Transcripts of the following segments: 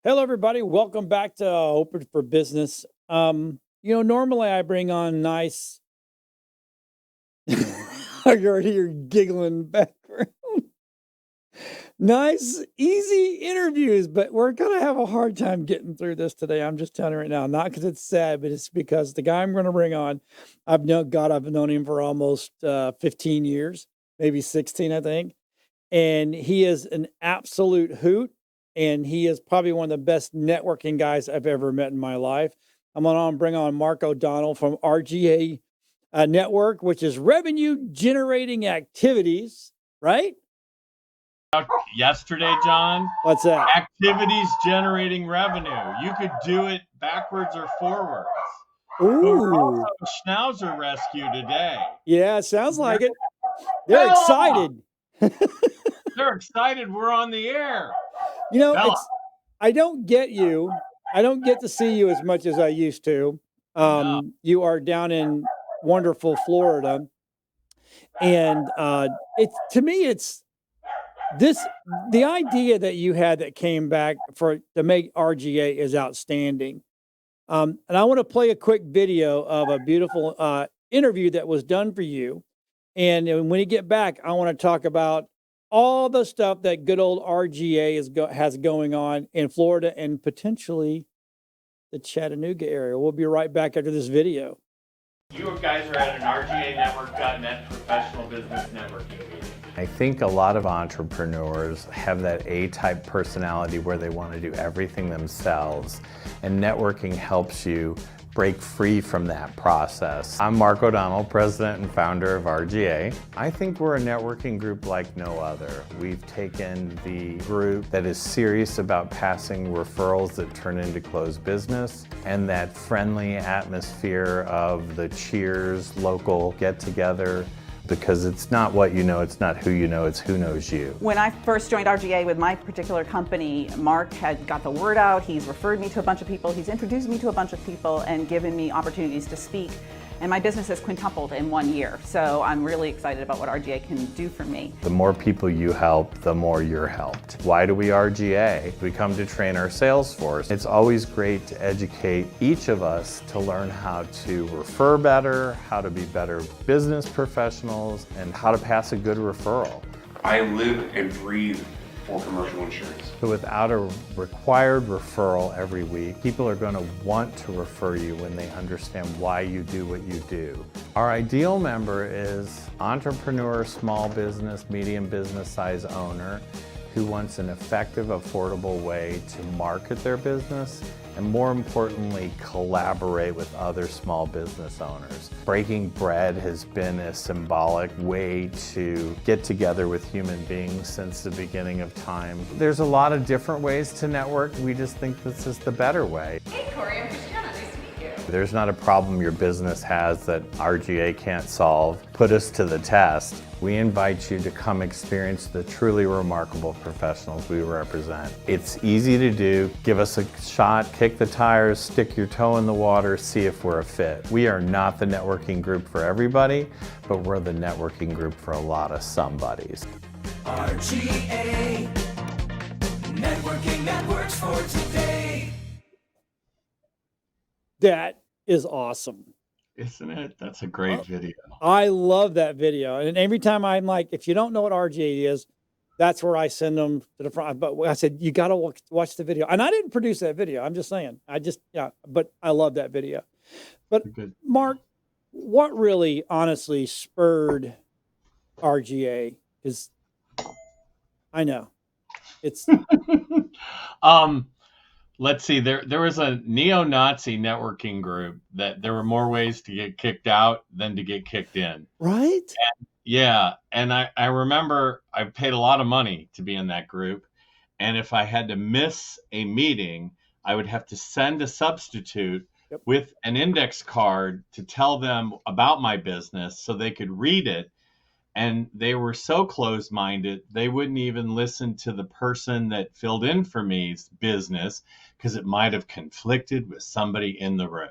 Hello, everybody. Welcome back to Open for Business. Normally I bring on nice. I already hear giggling in the background. Nice, easy interviews, but we're gonna have a hard time getting through this today. I'm just telling you right now, not because it's sad, but it's because the guy I'm going to bring on, I've known him for almost 15 years, maybe 16, I think, and he is an absolute hoot. And he is probably one of the best networking guys I've ever met in my life. I'm going to bring on Mark O'Donnell from RGA Network, which is revenue generating activities, right? Yesterday, John. What's that? Activities generating revenue. You could do it backwards or forwards. Ooh. But we're also a schnauzer rescue today. Yeah, sounds like it. They're excited. They're excited. We're on the air. I don't get you. I don't get to see you as much as I used to. No. You are down in wonderful Florida. And to me, the idea that you had that came back to make RGA is outstanding. And I want to play a quick video of a beautiful interview that was done for you. And when you get back, I want to talk about all the stuff that good old RGA has going on in Florida and potentially the Chattanooga area. We'll be right back after this video. You guys are at an RGANetwork.net professional business networking meeting. I think a lot of entrepreneurs have that A-type personality where they want to do everything themselves, and networking helps you break free from that process. I'm Mark O'Donnell, president and founder of RGA. I think we're a networking group like no other. We've taken the group that is serious about passing referrals that turn into closed business, and that friendly atmosphere of the cheers, local get-together, because it's not what you know, it's not who you know, it's who knows you. When I first joined RGA with my particular company, Mark had got the word out, he's referred me to a bunch of people, he's introduced me to a bunch of people and given me opportunities to speak. And my business has quintupled in 1 year. So I'm really excited about what RGA can do for me. The more people you help, the more you're helped. Why do we RGA? We come to train our sales force. It's always great to educate each of us to learn how to refer better, how to be better business professionals, and how to pass a good referral. I live and breathe for commercial insurance. So without a required referral every week, people are going to want to refer you when they understand why you do what you do. Our ideal member is entrepreneur, small business, medium business size owner who wants an effective, affordable way to market their business and, more importantly, collaborate with other small business owners. Breaking bread has been a symbolic way to get together with human beings since the beginning of time. There's a lot of different ways to network. We just think this is the better way. Hey Corey, I'm Christiana. Nice to meet you. There's not a problem your business has that RGA can't solve. Put us to the test. We invite you to come experience the truly remarkable professionals we represent. It's easy to do. Give us a shot, kick the tires, stick your toe in the water, see if we're a fit. We are not the networking group for everybody, but we're the networking group for a lot of somebodies. RGA, networking networks for today. That is awesome. Isn't it? That's a great video. I love that video. And every time I'm like, if you don't know what RGA is, that's where I send them to the front. But I said, you got to watch the video. And I didn't produce that video. I'm just saying. But I love that video. But Mark, what really honestly spurred RGA? Because I know it's. Let's see, there was a neo-Nazi networking group that there were more ways to get kicked out than to get kicked in. Right? And I remember I paid a lot of money to be in that group. And if I had to miss a meeting, I would have to send a substitute with an index card to tell them about my business so they could read it. And they were so closed-minded, they wouldn't even listen to the person that filled in for me's business because it might have conflicted with somebody in the room.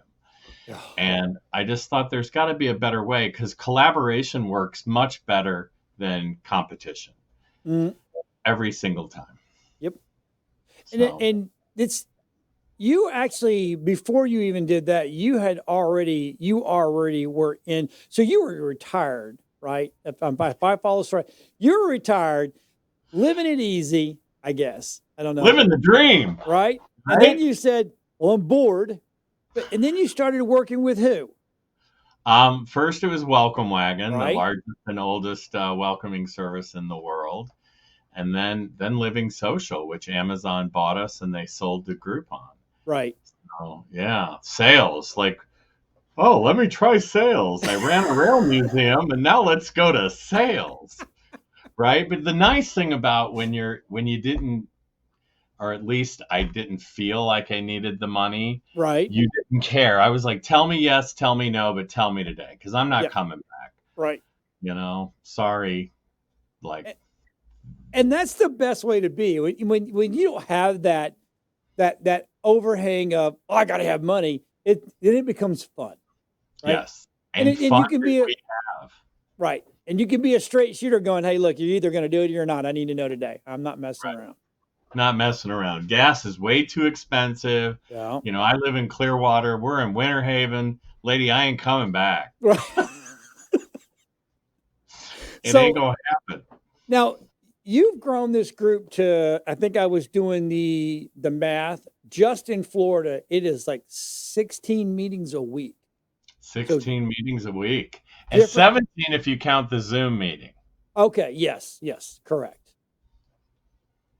And I just thought there's got to be a better way because collaboration works much better than competition every single time. Yep. So. And it's you actually, before you even did that, you already were in. So you were retired, right? If I follow this right, you were retired, living it easy, I guess. I don't know. Living the dream, right? And then you said, "Well, I'm bored," and then you started working with who? First it was Welcome Wagon, the Right. largest and oldest welcoming service in the world, and then Living Social, which Amazon bought us and they sold to Groupon. Right. Oh yeah, sales. Like, oh, let me try sales. I ran a rail museum, and now let's go to sales, right? But the nice thing about when you didn't, or at least I didn't feel like I needed the money. Right. You didn't care. I was like, tell me yes, tell me no, but tell me today, because I'm not Yeah. coming back. Right. Sorry. Like, and that's the best way to be when you don't have that overhang of, oh, I got to have money. Then it becomes fun. Right? yes. And fun you can be we have. right. And you can be a straight shooter going, hey, look, you're either going to do it or you're not. I need to know today. I'm not messing around. Not messing around. Gas is way too expensive. Yeah. I live in Clearwater. We're in Winter Haven. Lady, I ain't coming back. Right. It ain't going to happen. Now, you've grown this group to, I think I was doing the math, just in Florida, it is like 16 meetings a week. 16 meetings a week. And 17 if you count the Zoom meeting. Okay. Yes, correct.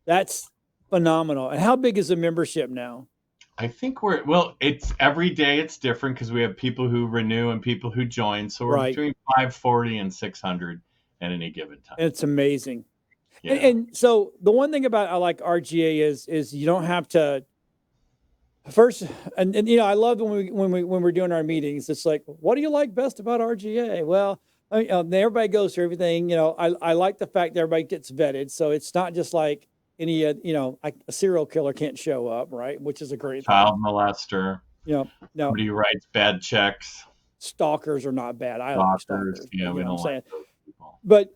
That's phenomenal. And how big is the membership now? I think it's every day it's different because we have people who renew and people who join. So we're between 540 and 600 at any given time. It's amazing. Yeah. And so the one thing about I like RGA is you don't have to first, and I love when we're doing our meetings. It's like, what do you like best about RGA? Well, everybody goes through everything. I like the fact that everybody gets vetted, so it's not just like any a serial killer can't show up, right? Which is a great child molester. No, somebody who writes bad checks. Stalkers are not bad. I like stalkers. Yeah, we don't like those people. But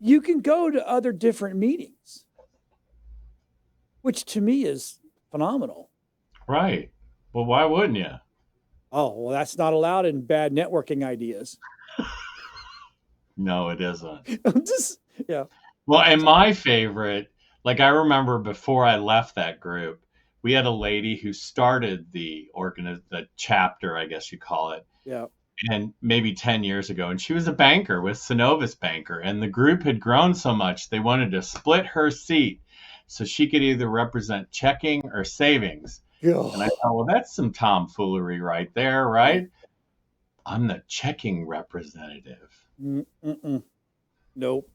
you can go to other different meetings, which to me is phenomenal. Right. Well, why wouldn't you? Oh, well, that's not allowed in bad networking ideas. No, it isn't. Yeah. Well, and my favorite, like I remember before I left that group, we had a lady who started the chapter, I guess you call it. Yeah. And maybe 10 years ago, and she was a banker with Synovus Banker, and the group had grown so much they wanted to split her seat so she could either represent checking or savings. And I thought, well, that's some tomfoolery right there, right? I'm the checking representative. Nope,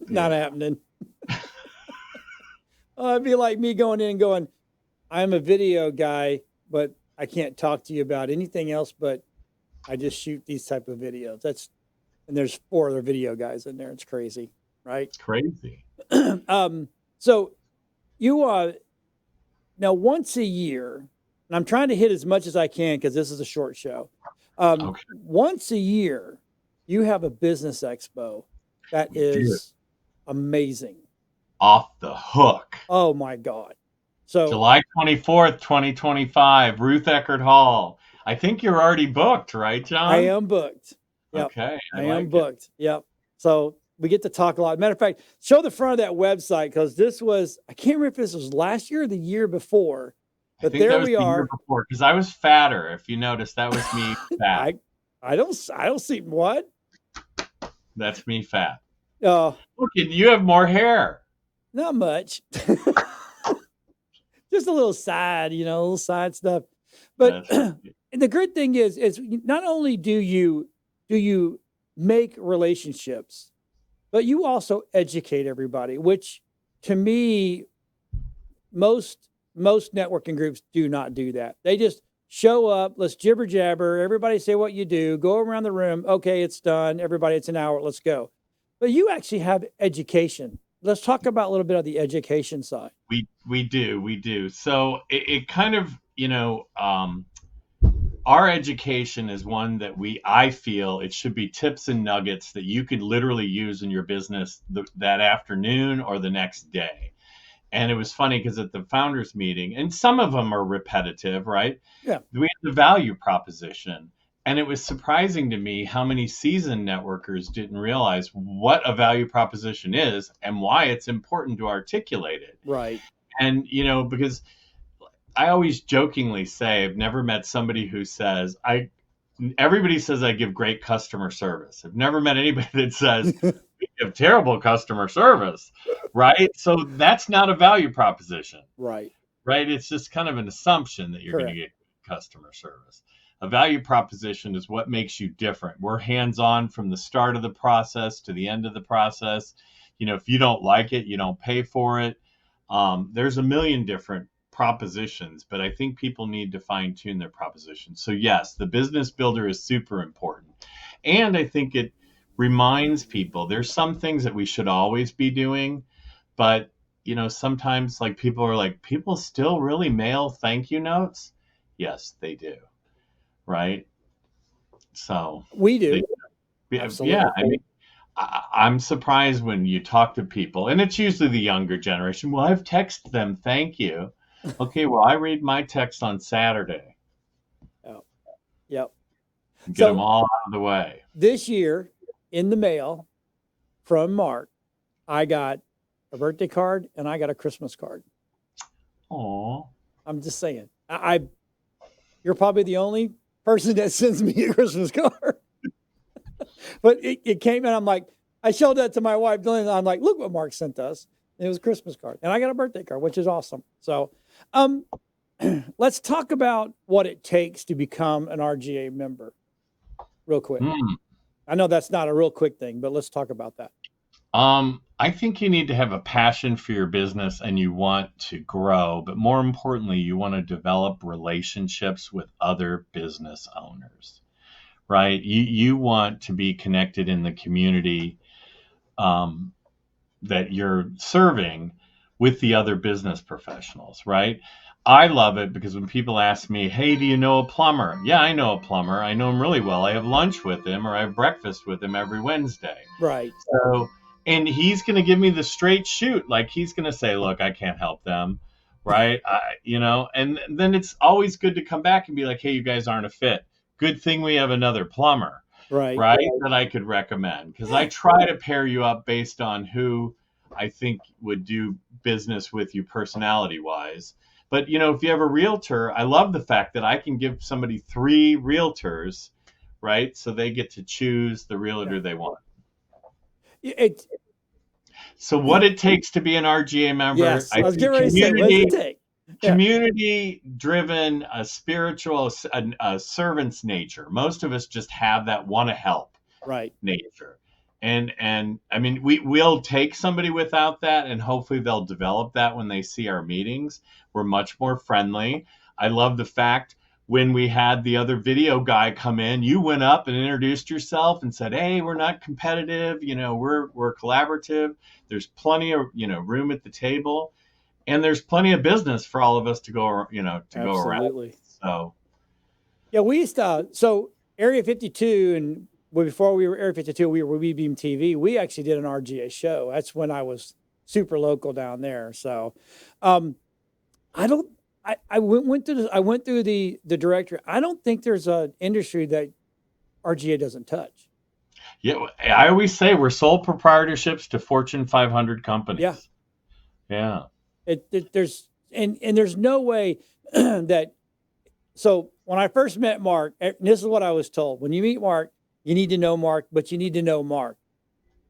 not happening. It'd be like me going in and going, I'm a video guy, but I can't talk to you about anything else, but I just shoot these type of videos. And there's 4 other video guys in there. It's crazy, right? Crazy. So you now once a year, and I'm trying to hit as much as I can because this is a short show. Okay. Once a year, you have a business expo that is amazing. Off the hook. Oh my God. So July 24th, 2025, Ruth Eckerd Hall. I think you're already booked, right, John? I am booked. Yep. Okay. I am booked. Yep. So we get to talk a lot. Matter of fact, show the front of that website because this was, I can't remember if this was last year or the year before. But there we are. Because I was fatter. If you notice, that was me fat. I don't see what. That's me fat. Look, you have more hair. Not much. Just a little side, little side stuff. But the good thing is not only do you make relationships, but you also educate everybody, which to me, most networking groups do not do that. They just show up, let's jibber jabber, everybody say what you do, go around the room, okay, it's done, everybody, it's an hour, let's go. But you actually have education. Let's talk about a little bit of the education side. We do. So it kind of, our education is one that I feel it should be tips and nuggets that you could literally use in your business that afternoon or the next day. And it was funny because at the founders meeting, and some of them are repetitive, right? Yeah. We had the value proposition. And it was surprising to me how many seasoned networkers didn't realize what a value proposition is and why it's important to articulate it. Right. And, because I always jokingly say I've never met somebody who says, everybody says I give great customer service. I've never met anybody that says we give terrible customer service, right? So that's not a value proposition, Right. right? It's just kind of an assumption that you're going to Correct. get customer service. A value proposition is what makes you different. We're hands-on from the start of the process to the end of the process. If you don't like it, you don't pay for it. There's a million different propositions, but I think people need to fine tune their propositions. So yes, the business builder is super important. And I think it reminds people there's some things that we should always be doing, but sometimes like people still really mail thank you notes. Yes, they do. Right. So We do. Absolutely. Yeah. I mean, I'm surprised when you talk to people, and it's usually the younger generation. Well, I've texted them, thank you. Okay, well, I read my text on Saturday. Oh, yep. Get them all out of the way. This year, in the mail from Mark, I got a birthday card and I got a Christmas card. Aw. I'm just saying. You're probably the only person that sends me a Christmas card. But it came and I'm like, I showed that to my wife, Dylan, and I'm like, look what Mark sent us. And it was a Christmas card. And I got a birthday card, which is awesome. So let's talk about what it takes to become an RGA member real quick. I know that's not a real quick thing, but let's talk about that. I think you need to have a passion for your business and you want to grow, but more importantly, you want to develop relationships with other business owners, right? You want to be connected in the community that you're serving with the other business professionals, right? I love it because when people ask me, hey, do you know a plumber? Yeah, I know a plumber. I know him really well. I have lunch with him or I have breakfast with him every Wednesday. Right. So, and he's going to give me the straight shoot. Like he's going to say, look, I can't help them. Right. And then it's always good to come back and be like, hey, you guys aren't a fit. Good thing we have another plumber. Right. That I could recommend. Because I try to pair you up based on who I think would do business with you personality wise. But, if you have a realtor, I love the fact that I can give somebody 3 realtors, right? So they get to choose the realtor they want. So what it takes to be an RGA member, yes, I was getting ready to say, what does it take? Community-driven, a spiritual, a servant's nature. Most of us just have that want to help nature. And I mean, we'll take somebody without that, and hopefully they'll develop that when they see our meetings. We're much more friendly. I love the fact when we had the other video guy come in, you went up and introduced yourself and said, hey, we're not competitive. We're collaborative. There's plenty of, room at the table. And there's plenty of business for all of us to go, go around. So, yeah, we used to. So Area 52, and before we were Area 52, we were WeBeam TV. We actually did an RGA show. That's when I was super local down there. So, I went through the directory. I don't think there's an industry that RGA doesn't touch. Yeah, I always say we're sole proprietorships to Fortune 500 companies. Yeah. There's no way that. So when I first met Mark, and this is what I was told: when you meet Mark, you need to know Mark, but you need to know Mark.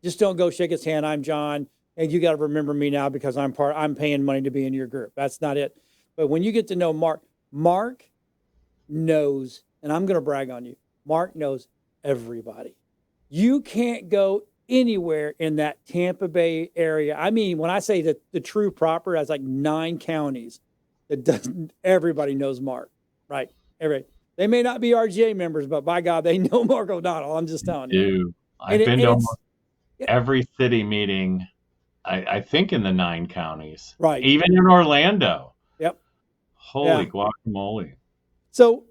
Just don't go shake his hand. I'm John, and you got to remember me now because I'm paying money to be in your group. That's not it. But when you get to know Mark knows, and I'm going to brag on you. Mark knows everybody. You can't go anywhere in that Tampa Bay area. I mean, when I say that the true proper, that's like 9 counties. Everybody knows Mark, right? Everybody. They may not be RGA members, but by God, they know Mark O'Donnell. I'm just telling you. I've been to almost every city meeting, I think in the 9 counties. Right. Even in Orlando. Yep. Holy guacamole. So,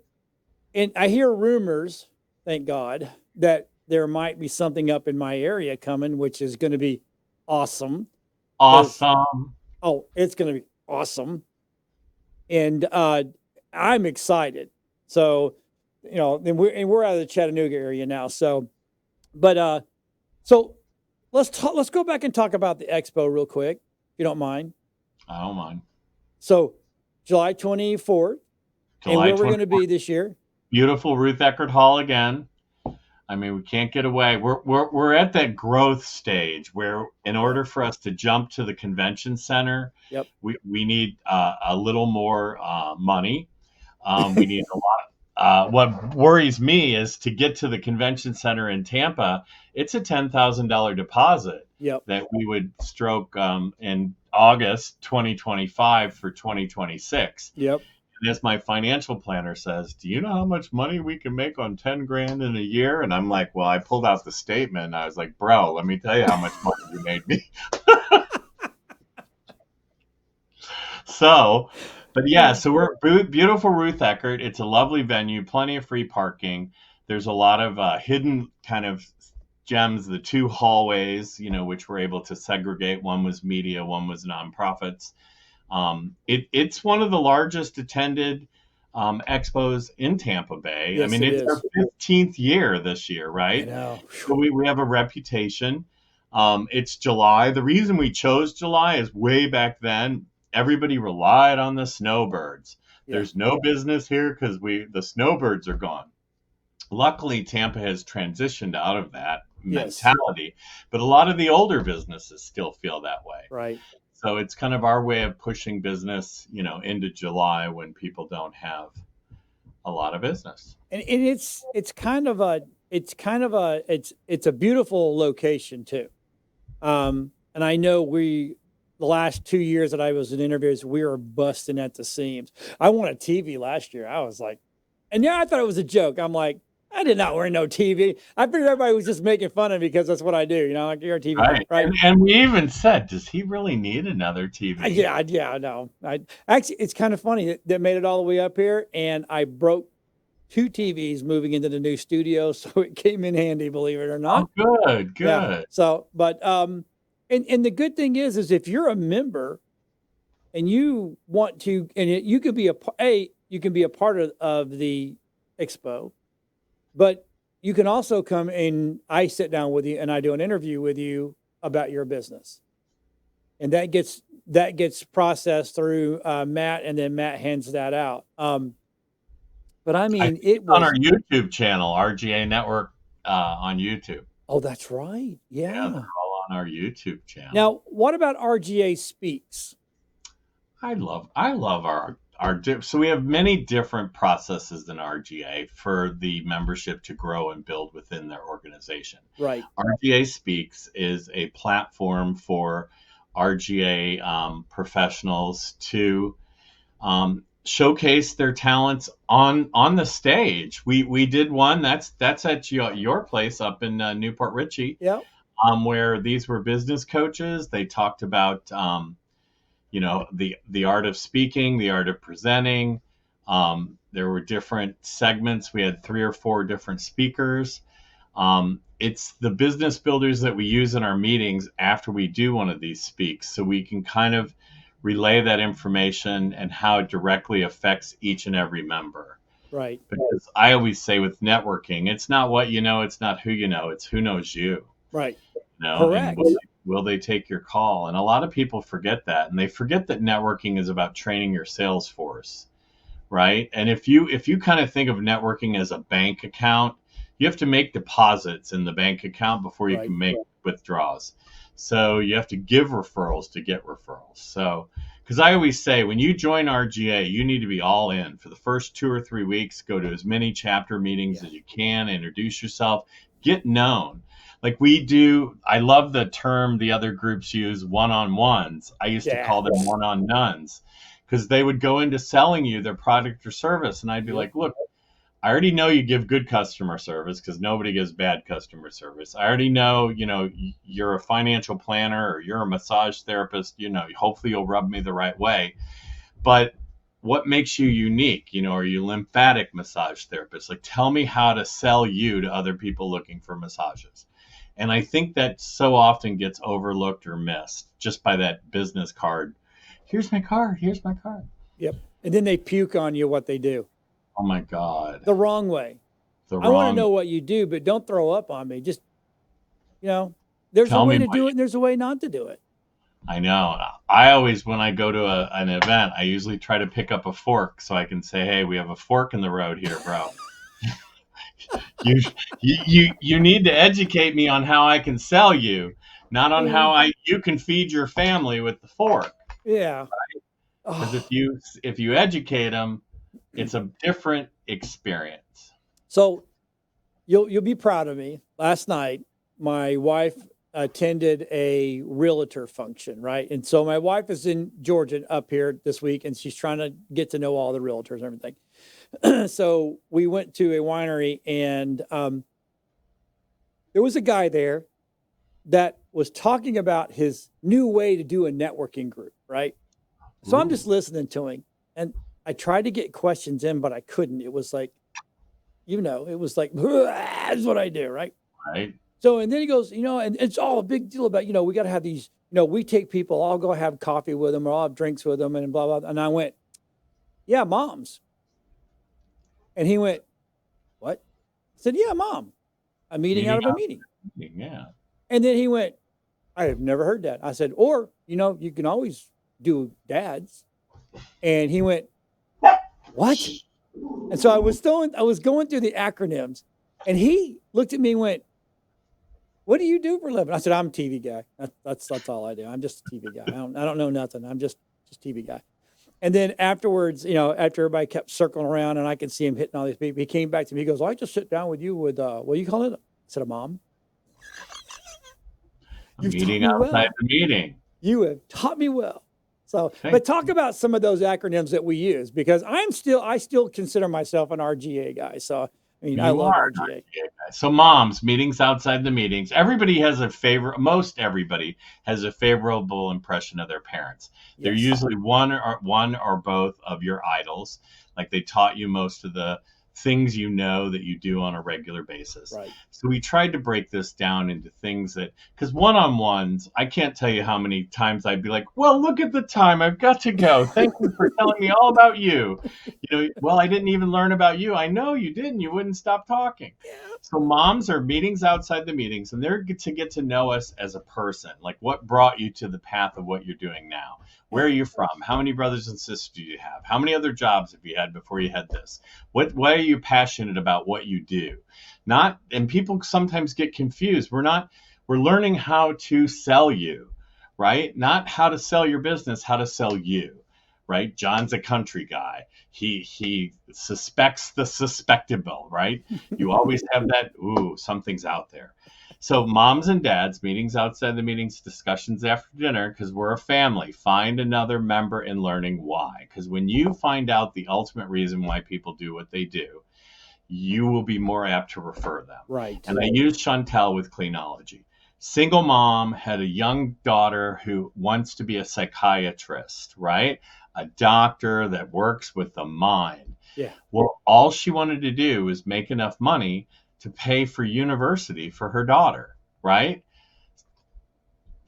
and I hear rumors, thank God, that there might be something up in my area coming, which is going to be awesome. Awesome. Oh, it's going to be awesome. And I'm excited. So, and we're out of the Chattanooga area now. So, but so let's go back and talk about the expo real quick, if you don't mind. I don't mind. So, July 24th, and July where we're going 24th. to be this year. Beautiful Ruth Eckerd Hall again. I mean, we can't get away. We're at that growth stage where, in order for us to jump to the convention center, Yep. we need a little more money. We need a lot. What worries me is to get to the convention center in Tampa. It's a $10,000 deposit Yep. that we would stroke in August 2025 for 2026. Yep. And as my financial planner says, do you know how much money we can make on 10 grand in a year? And I'm like, well, I pulled out the statement. And I was like, bro, let me tell you how much money you made me. So, but yeah, so we're beautiful Ruth Eckerd. It's a lovely venue, plenty of free parking. There's a lot of hidden kind of gems, the two hallways, which we're able to segregate. One was media, one was nonprofits. It's one of the largest attended expos in Tampa Bay. Yes, I mean, it it's our is. 15th year this year, right? I know. So we have a reputation. It's July. The reason we chose July is way back then, everybody relied on the snowbirds. Yeah. There's no business here because the snowbirds are gone. Luckily, Tampa has transitioned out of that Yes. mentality, but a lot of the older businesses still feel that way. Right. So it's kind of our way of pushing business, into July when people don't have a lot of business. And it's a beautiful location too. And I know the last 2 years that I was in interviews, we were busting at the seams. I won a TV last year. I was like, and I thought it was a joke. I'm like, I did not wear no TV. I figured everybody was just making fun of me because that's what I do. Like you're a TV guy, right? And we even said, does he really need another TV? Yeah, I know. Actually, it's kind of funny that made it all the way up here, and I broke 2 TVs moving into the new studio, so it came in handy, believe it or not. Oh, good. Yeah. So, but and the good thing is if you're a member and you want to, and you could be you can be a part of the expo, but you can also come and I sit down with you and I do an interview with you about your business, and that gets processed through Matt, and then Matt hands that out. But I mean, it was on our YouTube channel, RGA Network on YouTube. Oh, that's right. Yeah, Yeah. they're all on our YouTube channel. Now, what about RGA Speaks? I love our so we have many different processes in RGA for the membership to grow and build within their organization. Right. RGA Speaks is a platform for RGA professionals to showcase their talents on the stage. We did one that's at your place up in Newport Richey. Yeah. Where these were business coaches. They talked about the art of speaking, the art of presenting. There were different segments. We had 3 or 4 different speakers. It's the business builders that we use in our meetings after we do one of these speaks, so we can kind of relay that information and how it directly affects each and every member. Right. Because I always say with networking, it's not what you know, it's not who you know, it's who knows you. Right. And Correct. will they take your call? And a lot of people forget that, and they forget that networking is about training your sales force, right? And if you kind of think of networking as a bank account, you have to make deposits in the bank account before you can make withdrawals. So you have to give referrals to get referrals. So, because I always say, when you join RGA, you need to be all in for the first 2 or 3 weeks. Go to as many chapter meetings as you can, introduce yourself, get known. Like we do, I love the term the other groups use, one-on-ones. I used to call them one-on-nones, because they would go into selling you their product or service. And I'd be like, look, I already know you give good customer service, because nobody gives bad customer service. I already know, you're a financial planner or you're a massage therapist, hopefully you'll rub me the right way. But what makes you unique? Are you lymphatic massage therapist? Like, tell me how to sell you to other people looking for massages. And I think that so often gets overlooked or missed just by that business card. Here's my card. Here's my card. Yep. And then they puke on you what they do Oh my God. the wrong way. The I want to wrong. know what you do, but don't throw up on me. Just, there's Tell a way me to do it and there's a way not to do it. I know. I always, when I go to an event, I usually try to pick up a fork so I can say, "Hey, we have a fork in the road here, bro." you need to educate me on how I can sell you, not on how you can feed your family with the fork. Yeah. Because if you educate them, it's a different experience. So you'll be proud of me. Last night, my wife attended a realtor function, right? And so my wife is in Georgia up here this week, and she's trying to get to know all the realtors and everything. So we went to a winery, and there was a guy there that was talking about his new way to do a networking group, right? So I'm just listening to him, and I tried to get questions in, but I couldn't. It was like, it was like, that's what I do, right? Right. So, and then he goes, and it's all a big deal about, we got to have these, we take people, I'll go have coffee with them or I'll have drinks with them and blah, blah. And I went, yeah, moms. And he went, what? I said, yeah, mom. A meeting out of a meeting. Yeah. And then he went, I have never heard that. I said, or, you can always do dads. And he went, what? And so I was going through the acronyms, and he looked at me and went, what do you do for a living? I said, I'm a TV guy. That's all I do. I'm just a TV guy. I don't know nothing. I'm just TV guy. And then afterwards, after everybody kept circling around and I could see him hitting all these people, he came back to me. He goes, I just sit down with you with, what do you call it? I said, a mom. You've meeting outside the meeting. You have taught me well. So, but talk about some of those acronyms that we use, because I still consider myself an RGA guy. So, I love RGA. So moms, meetings outside the meetings. Everybody has most everybody has a favorable impression of their parents. Yes. They're usually one or both of your idols. Like they taught you most of the things that you do on a regular basis. Right. So we tried to break this down into things because one-on-ones, I can't tell you how many times I'd be like, well, look at the time, I've got to go. Thank you for telling me all about you. Well, I didn't even learn about you. I know you didn't. You wouldn't stop talking. Yeah. So moms are meetings outside the meetings, and they're to get to know us as a person. Like what brought you to the path of what you're doing now? Where are you from? How many brothers and sisters do you have? How many other jobs have you had before you had this? Why are you passionate about what you do? And people sometimes get confused. We're learning how to sell you, right? Not how to sell your business, how to sell you, right? John's a country guy. He suspects the suspectable, right? You always have that, something's out there. So moms and dads, meetings outside the meetings, discussions after dinner, because we're a family. Find another member in learning why. Because when you find out the ultimate reason why people do what they do, you will be more apt to refer them. Right. And I used Chantel with Cleanology. Single mom had a young daughter who wants to be a psychiatrist, right? A doctor that works with the mind. Yeah. Well, all she wanted to do was make enough money to pay for university for her daughter, right?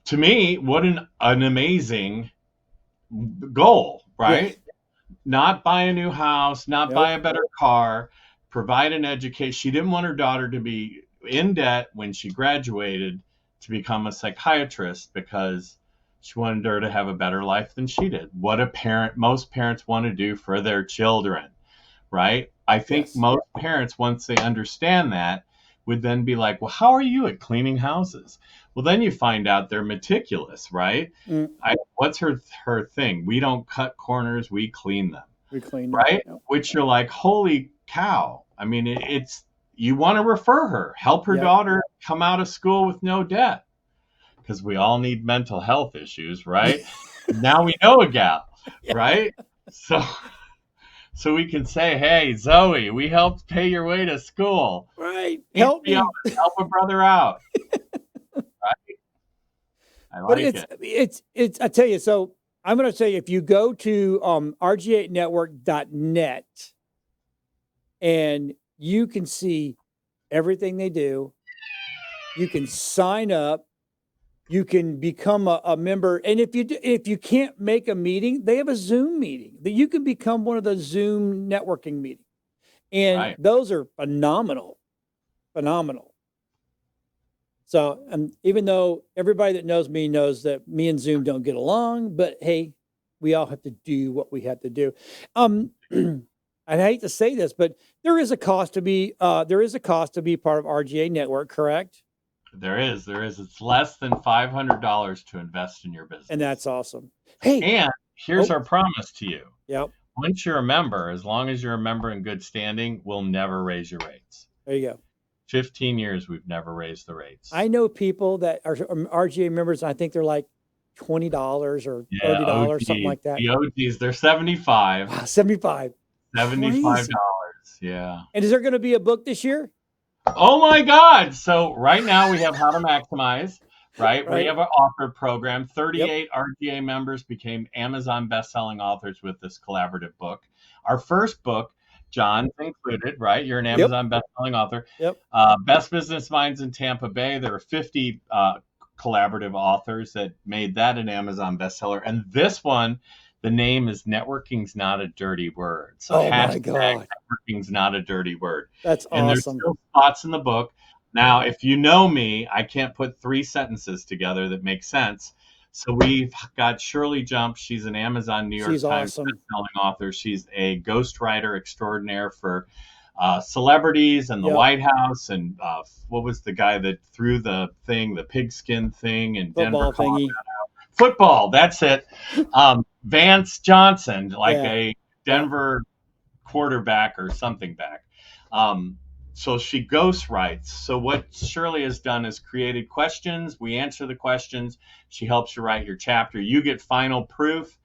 To me, what an amazing goal, right? Yes. Not buy a new house, not buy a better car, provide an education. She didn't want her daughter to be in debt when she graduated to become a psychiatrist because she wanted her to have a better life than she did. What most parents want to do for their children, right? I think most parents, once they understand that, would then be like, well, how are you at cleaning houses? Well, then you find out they're meticulous, right? What's her thing? We don't cut corners, we clean them. We clean them. Right? Yep. Which you're like, holy cow. I mean, you want to refer her, help her daughter come out of school with no debt. Because we all need mental health issues, right? Now we know a gal, right? So we can say, hey, Zoe, we helped pay your way to school. Right. Help me. Help a brother out. Right? I like it. It's, I tell you, so I'm going to say if you go to RGANetwork.net and you can see everything they do, you can sign up You can become a member. And if you can't make a meeting, they have a Zoom meeting that you can become one of the Zoom networking meetings. And Right. those are phenomenal. So, even though everybody that knows me knows that me and Zoom don't get along, but hey, we all have to do what we have to do. I hate to say this, but there is a cost to be part of RGA Network, correct? There is. It's less than $500 to invest in your business. And that's awesome. Hey, And here's our promise to you. Yep. Once you're a member, as long as you're a member in good standing, we'll never raise your rates. There you go. 15 years, we've never raised the rates. I know people that are RGA members. I think they're like $20 or $30, something like that. The OGs, they're $75. Wow, $75. $75. Yeah. And is there going to be a book this year? Oh my God. So right now we have How to Maximize, right? We have an author program. 38 RGA members became Amazon best-selling authors with this collaborative book. Our first book, John's included, right? You're an Amazon best-selling author. Best Business Minds in Tampa Bay. There are 50 collaborative authors that made that an Amazon bestseller. And this one, the name is Networking's Not a Dirty Word. So my God. Networking's Not a Dirty Word. That's and there's awesome. still spots in the book. Now, if you know me, I can't put 3 sentences together that make sense. So we've got Shirley Jump. She's an Amazon New York Times bestselling author. She's a ghostwriter extraordinaire for celebrities and the White House. And what was the guy that threw the pigskin thing in Denver, Colorado? Football, that's it. Vance Johnson, like a Denver quarterback or something back. So she ghost writes. So what Shirley has done is created questions. We answer the questions. She helps you write your chapter. You get final proof,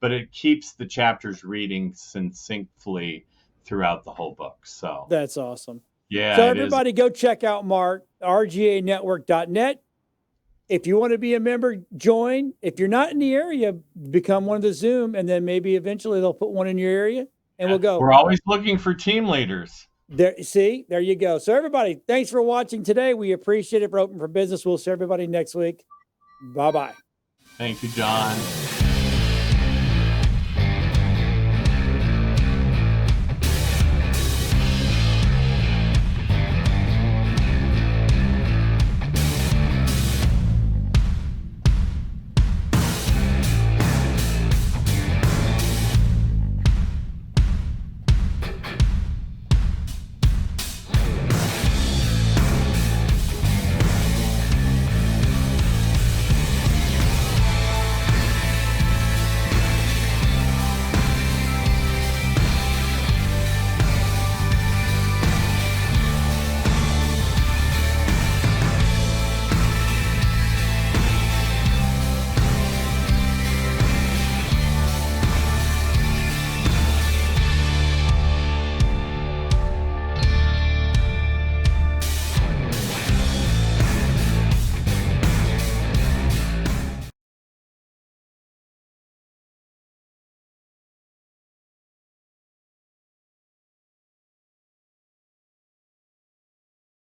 but it keeps the chapters reading succinctly throughout the whole book. So that's awesome. Yeah. So everybody go check out Mark, rganetwork.net. If you want to be a member, join. If you're not in the area, become one of the Zoom, and then maybe eventually they'll put one in your area, and we'll go. We're always looking for team leaders. There you go. So everybody, thanks for watching today. We appreciate it for Open for Business. We'll see everybody next week. Bye-bye. Thank you, John.